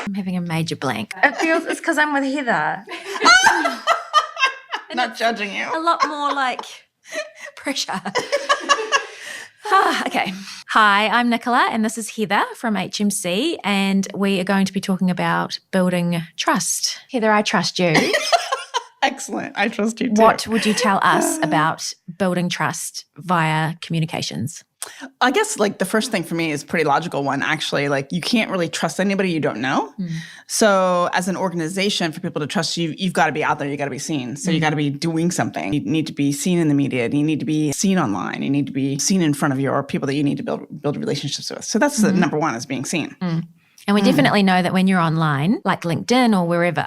I'm having a major blank. It's because I'm with Heather. Not judging you. A lot more like pressure. Okay. Hi, I'm Nicola, and this is Heather from HMC, and we are going to be talking about building trust. Heather, I trust you. Excellent. I trust you too. What would you tell us about building trust via communications? I guess like the first thing for me is a pretty logical one, actually. Like you can't really trust anybody you don't know. So as an organization, for people to trust you, you've got to be out there. You got to be seen. So you got to be doing something. You need to be seen in the media. You need to be seen online. You need to be seen in front of your people that you need to build relationships with. So that's the number one, is being seen. And we definitely know that when you're online, like LinkedIn or wherever,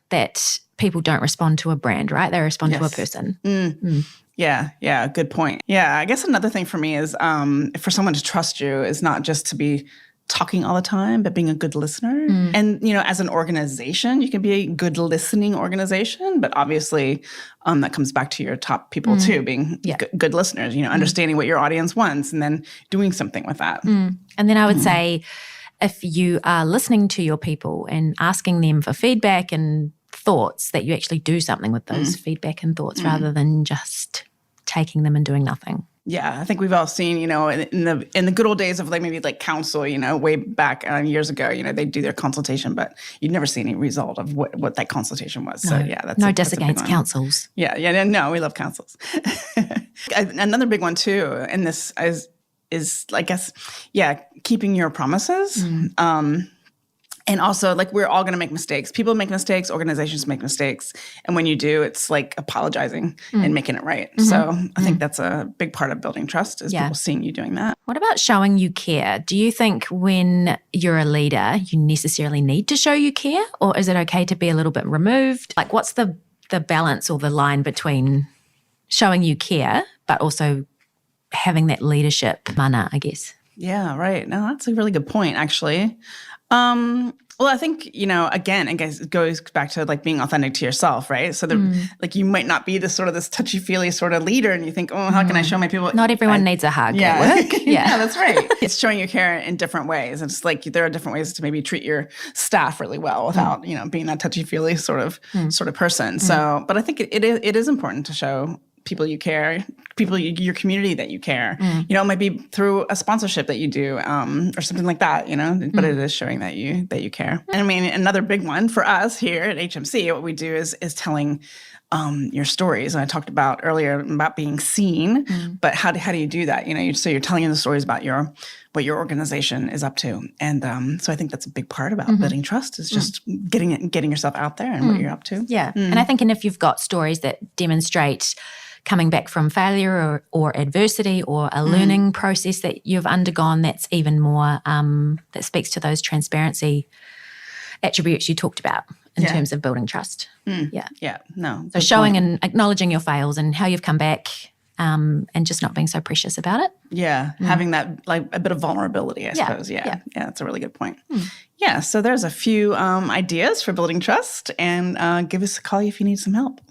that people don't respond to a brand, right? They respond to a person. Yeah, good point. Yeah, I guess another thing for me is for someone to trust you is not just to be talking all the time, but being a good listener. And, as an organization, you can be a good listening organization, but obviously that comes back to your top people too, being good listeners, understanding what your audience wants and then doing something with that. And then I would say if you are listening to your people and asking them for feedback and thoughts, that you actually do something with those feedback and thoughts rather than just taking them and doing nothing. Yeah, I think we've all seen, in the good old days of maybe counsel, way back years ago, they do their consultation, but you'd never see any result of what that consultation was. So yeah, that's no diss against counsels. No, we love counsels. Another big one too, and this is I guess, keeping your promises. And also, we're all going to make mistakes. People make mistakes. Organizations make mistakes. And when you do, it's apologizing and making it right. So I think that's a big part of building trust is people seeing you doing that. What about showing you care? Do you think when you're a leader, you necessarily need to show you care? Or is it okay to be a little bit removed? What's the balance or the line between showing you care, but also having that leadership mana, I guess? Yeah, right. No, that's a really good point, actually. Well, I think, again, I guess it goes back to being authentic to yourself, right? So you might not be this touchy-feely sort of leader and you think, oh, how can I show my people? Not everyone needs a hug at work. Yeah, that's right. It's showing your care in different ways. It's there are different ways to maybe treat your staff really well without, being that touchy-feely sort of person. So, but I think it is important to show people you care, your community that you care. It might be through a sponsorship that you do or something like that, but it is showing that you care. And I mean, another big one for us here at HMC, what we do is telling your stories. And I talked about earlier about being seen, but how do you do that? So you're telling the stories about what your organization is up to. And so I think that's a big part about building trust is just getting yourself out there and what you're up to. Yeah. And I think if you've got stories that demonstrate coming back from failure or adversity or a learning process that you've undergone, that's even more, that speaks to those transparency attributes you talked about in terms of building trust. Yeah, no. So showing and acknowledging your fails and how you've come back and just not being so precious about it. Yeah, having that a bit of vulnerability, I suppose. Yeah, that's a really good point. Yeah, so there's a few ideas for building trust, and give us a call if you need some help.